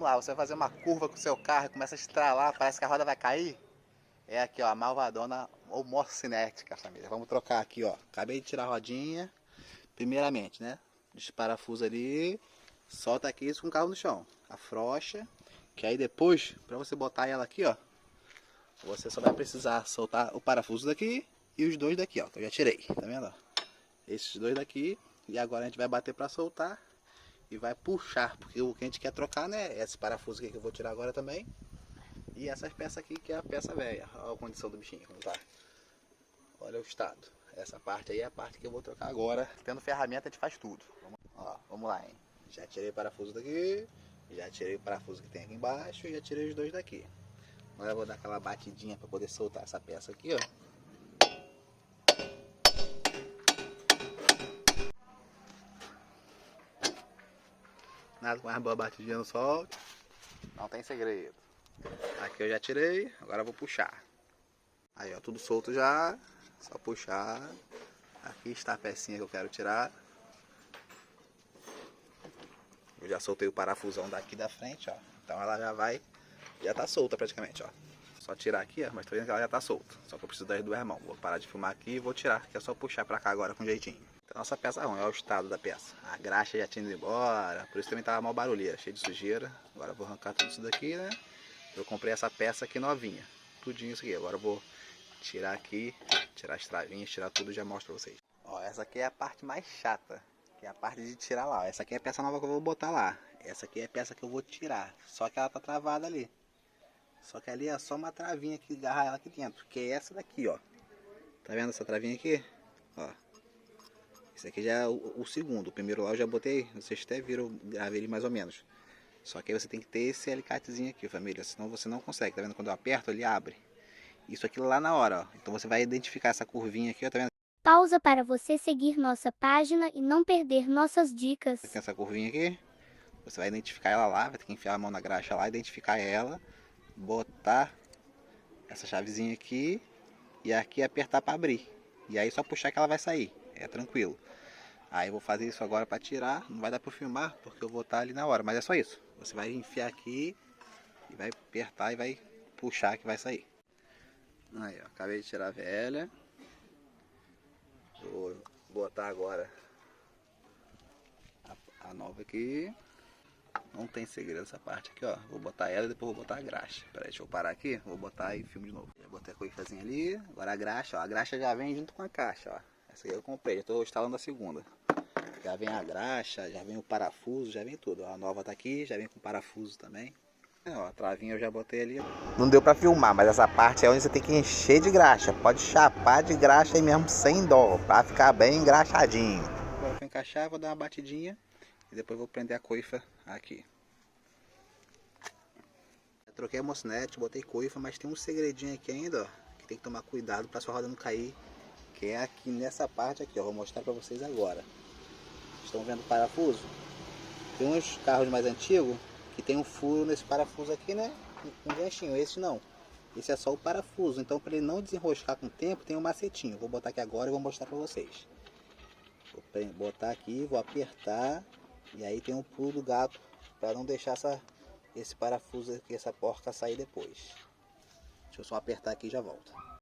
Vamos lá, você vai fazer uma curva com o seu carro e começa a estralar, parece que a roda vai cair. É aqui, ó, a malvadona homocinética, família. Vamos trocar aqui, ó. Acabei de tirar a rodinha. Primeiramente, né? Desparafusa ali. Solta aqui isso com o carro no chão. Afrouxa. Que aí depois, pra você botar ela aqui, ó, você só vai precisar soltar o parafuso daqui e os dois daqui, ó. Que eu já tirei, tá vendo? Ó? Esses dois daqui. E agora a gente vai bater pra soltar. E vai puxar, porque o que a gente quer trocar, né? Esse parafuso aqui que eu vou tirar agora também. E essas peças aqui que é a peça velha. Olha a condição do bichinho, como tá. Olha o estado. Essa parte aí é a parte que eu vou trocar agora. Tendo ferramenta a gente faz tudo. Vamos lá, hein. Já tirei o parafuso daqui. Já tirei o parafuso que tem aqui embaixo. E já tirei os dois daqui. Agora eu vou dar aquela batidinha para poder soltar essa peça aqui, ó. Nada com mais boa batidinha no sol. Não tem segredo. Aqui eu já tirei, agora eu vou puxar. Aí, ó, tudo solto já. Só puxar. Aqui está a pecinha que eu quero tirar. Eu já soltei o parafusão daqui da frente, ó. Então ela já tá solta praticamente, ó. Só tirar aqui, ó, mas tô vendo que ela já tá solta. Só que eu preciso das duas mãos. Vou parar de filmar aqui e vou tirar, que é só puxar pra cá agora com jeitinho. Então, nossa peça ruim, olha o estado da peça. A graxa já tinha ido embora, por isso também tava mal barulheira, cheio de sujeira. Agora eu vou arrancar tudo isso daqui, né? Eu comprei essa peça aqui novinha, tudinho isso aqui. Agora eu vou tirar aqui, tirar as travinhas, tirar tudo e já mostro pra vocês. Ó, essa aqui é a parte mais chata, que é a parte de tirar lá. Essa aqui é a peça nova que eu vou botar lá. Essa aqui é a peça que eu vou tirar, só que ela tá travada ali. Só que ali é só uma travinha que agarra ela aqui dentro, que é essa daqui, ó. Tá vendo essa travinha aqui? Ó. Esse aqui já é o segundo. O primeiro lá eu já botei, vocês até viram, gravei ele mais ou menos. Só que aí você tem que ter esse alicatezinho aqui, família, senão você não consegue. Tá vendo? Quando eu aperto, ele abre. Isso aqui lá na hora, ó. Então você vai identificar essa curvinha aqui, ó, tá vendo? Pausa para você seguir nossa página e não perder nossas dicas. Tem essa curvinha aqui. Você vai identificar ela lá, vai ter que enfiar a mão na graxa lá, identificar ela, botar essa chavezinha aqui e aqui apertar para abrir. E aí só puxar que ela vai sair. É tranquilo. Aí eu vou fazer isso agora para tirar. Não vai dar para filmar porque eu vou estar ali na hora, mas é só isso. Você vai enfiar aqui e vai apertar e vai puxar que vai sair. Aí, ó, acabei de tirar a velha. Vou botar agora a nova aqui. Não tem segredo essa parte aqui, ó. Vou botar ela e depois vou botar a graxa. Pera aí, deixa eu parar aqui. Vou botar e filme de novo. Já botei a coifazinha ali. Agora a graxa, ó. A graxa já vem junto com a caixa, ó. Essa aqui eu comprei, já tô instalando a segunda. Já vem a graxa, já vem o parafuso, já vem tudo. Ó, a nova tá aqui, já vem com parafuso também. Ó, a travinha eu já botei ali. Não deu pra filmar, mas essa parte é onde você tem que encher de graxa. Pode chapar de graxa aí mesmo, sem dó, pra ficar bem engraxadinho. Agora vou encaixar, vou dar uma batidinha e depois vou prender a coifa aqui. Eu troquei a mocinete, botei coifa, mas tem um segredinho aqui ainda, ó, que tem que tomar cuidado pra sua roda não cair, que é aqui nessa parte aqui, ó. Vou mostrar pra vocês agora. Estão vendo o parafuso? Tem uns carros mais antigos que tem um furo nesse parafuso aqui, né? Um ganchinho. Esse não. Esse é só o parafuso. Então, para ele não desenroscar com o tempo, tem um macetinho. Vou botar aqui agora e vou mostrar para vocês. Vou botar aqui, vou apertar. E aí tem um pulo do gato para não deixar esse parafuso aqui, essa porca sair depois. Deixa eu só apertar aqui e já volto.